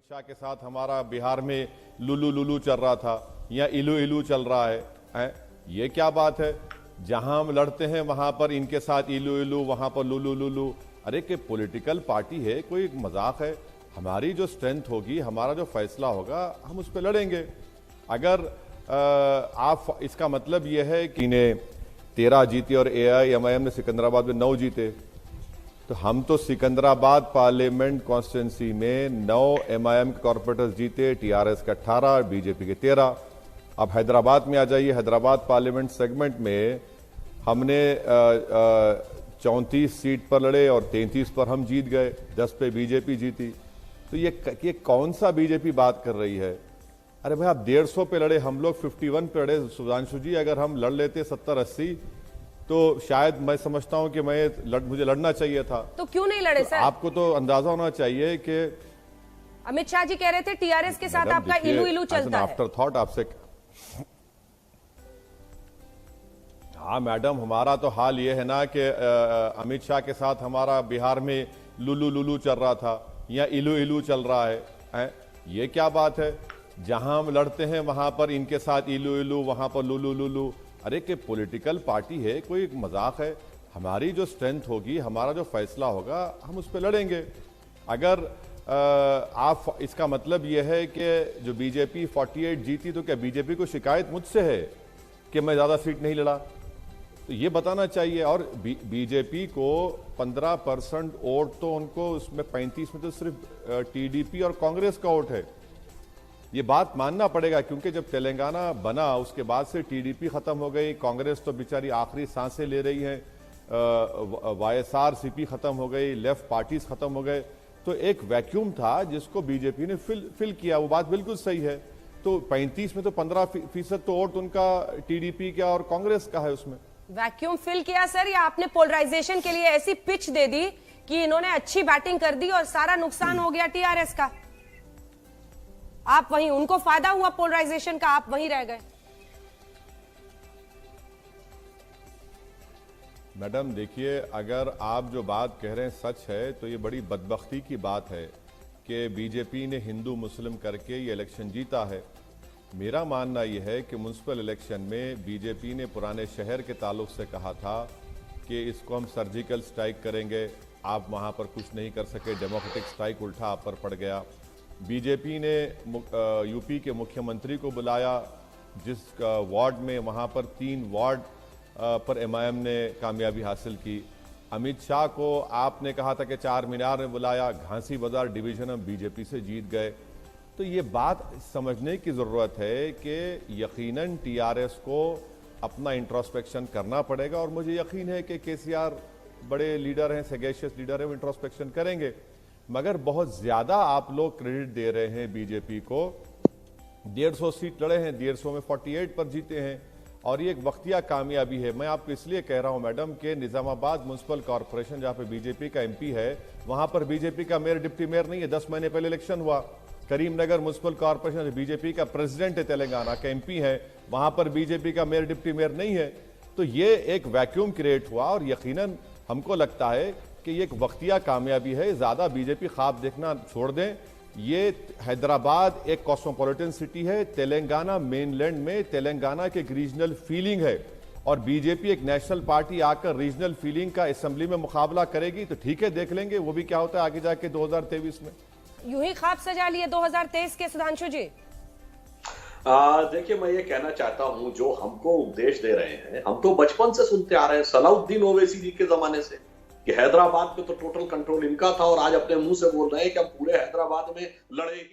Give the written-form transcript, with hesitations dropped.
अमित शाह के साथ हमारा बिहार में लुलू लुलू चल रहा था या इलू इलू चल रहा है? ये क्या बात है? जहां हम लड़ते हैं वहां पर इनके साथ इलू इलू, वहां पर लुलू लुलू। अरे कि पॉलिटिकल पार्टी है, कोई मजाक है? हमारी जो स्ट्रेंथ होगी, हमारा जो फैसला होगा, हम उस पर लड़ेंगे। अगर आप इसका मतलब यह है कि इन्हें 13 जीते और AIMIM ने सिकंदराबाद में 9 जीते, तो हम तो सिकंदराबाद पार्लियामेंट कॉन्स्टिट्यूंसी में 9 MIM के कॉर्पोरेटर्स जीते, TRS के 18, बीजेपी के 13। अब हैदराबाद में आ जाइए, हैदराबाद पार्लियामेंट सेगमेंट में हमने 34 सीट पर लड़े और 33 पर हम जीत गए, 10 पे बीजेपी जीती। तो ये कौन सा बीजेपी बात कर रही है? अरे भाई, आप 150 पे लड़े, हम लोग 51 पे लड़े। सुधांशु जी, अगर हम लड़ लेते 70-80 तो शायद मैं समझता हूं कि मुझे लड़ना चाहिए था। तो क्यों नहीं लड़े सर? आपको तो अंदाजा होना चाहिए कि अमित शाह जी कह रहे थे TRS के साथ आपका इलू इलू चलता है। आफ्टर थॉट आपसे, हाँ मैडम, हमारा तो हाल ये है ना कि अमित शाह के साथ हमारा बिहार में लुलू लुलू चल रहा था या इलू इलू चल रहा है? ये क्या बात है? जहां हम लड़ते हैं वहां पर इनके साथ इलू इलू, वहां पर लुलू लुलू। अरे कि पॉलिटिकल पार्टी है, कोई मजाक है? हमारी जो स्ट्रेंथ होगी, हमारा जो फैसला होगा, हम उस पर लड़ेंगे। अगर आप इसका मतलब यह है कि जो बीजेपी 48 जीती, तो क्या बीजेपी को शिकायत मुझसे है कि मैं ज्यादा सीट नहीं लड़ा? तो ये बताना चाहिए। और बीजेपी को 15% वोट, तो उनको उसमें 35 में तो सिर्फ TDP और कांग्रेस का वोट है। ये बात मानना पड़ेगा, क्योंकि जब तेलंगाना बना उसके बाद से TDP खत्म हो गई, कांग्रेस तो बेचारी आखिरी सांसें ले रही है, YSRCP खत्म हो गई, लेफ्ट पार्टीज खत्म हो गए। तो एक वैक्यूम था जिसको बीजेपी ने फिल किया। वो बात बिल्कुल सही है। तो 35 में तो 15% तो वोट उनका TDP का और कांग्रेस का है। उसमें वैक्यूम फिल किया सर, या आपने पोलराइजेशन के लिए ऐसी पिच दे दी कि इन्होंने अच्छी बैटिंग कर दी और सारा नुकसान हो गया TRS का? आप वहीं, उनको फायदा हुआ पोलराइजेशन का, आप वहीं रह गए। मैडम देखिए, अगर आप जो बात कह रहे हैं सच है, तो ये बड़ी बदबख्ती की बात है कि बीजेपी ने हिंदू मुस्लिम करके ये इलेक्शन जीता है। मेरा मानना यह है कि म्युनिसिपल इलेक्शन में बीजेपी ने पुराने शहर के ताल्लुक से कहा था कि इसको हम सर्जिकल स्ट्राइक करेंगे, आप वहाँ पर कुछ नहीं कर सके, डेमोक्रेटिक स्ट्राइक उल्टा आप पर पड़ गया। बीजेपी ने यूपी के मुख्यमंत्री को बुलाया, जिस वार्ड में वहाँ पर 3 वार्ड पर MIM ने कामयाबी हासिल की। अमित शाह को आपने कहा था कि 4 मीनार में बुलाया, घासी बाजार डिवीजन हम बीजेपी से जीत गए। तो ये बात समझने की ज़रूरत है कि यकीनन TRS को अपना इंट्रोस्पेक्शन करना पड़ेगा, और मुझे यकीन है कि KCR बड़े लीडर हैं, सगेशियस लीडर हैं, वो इंट्रोस्पेक्शन करेंगे। मगर बहुत ज़्यादा आप लोग क्रेडिट दे रहे हैं बीजेपी को। 150 सीट लड़े हैं, 150 में 48 पर जीते हैं, और ये एक वक्तिया कामयाबी है। मैं आपको इसलिए कह रहा हूं मैडम कि निजामाबाद म्युनिसिपल कॉर्पोरेशन, जहां पे बीजेपी का MP है, वहां पर बीजेपी का मेयर डिप्टी मेयर नहीं है। 10 महीने पहले इलेक्शन हुआ। करीमनगर म्युनिसिपल कॉर्पोरेशन, बीजेपी का प्रेसिडेंट है, तेलंगाना का MP है, वहां पर बीजेपी का मेयर डिप्टी मेयर नहीं है। तो ये एक वैक्यूम क्रिएट हुआ, और यकीनन हमको लगता है कि ये एक वक्तिया कामयाबी है। ज्यादा बीजेपी ख्वाब देखना छोड़ दें। ये हैदराबाद एक कॉस्मोपॉलिटन सिटी है, तेलंगाना मेनलैंड में तेलंगाना की एक रीजनल फीलिंग है, और बीजेपी एक नेशनल पार्टी आकर रीजनल फीलिंग का असेंबली में मुकाबला करेगी, तो ठीक है, देख लेंगे वो भी क्या होता है आगे जाके 2023 में। यूं ही ख्वाब सजा लिए 2023 के सुधांशु जी? देखिए, मैं ये कहना चाहता हूं, जो हमको उपदेश दे रहे हैं, हम तो बचपन से सुनते आ रहे हैं, सलाउद्दीन ओवैसी जी के जमाने से, कि हैदराबाद पे तो टोटल कंट्रोल इनका था, और आज अपने मुंह से बोल रहे हैं कि हम पूरे हैदराबाद में लड़े।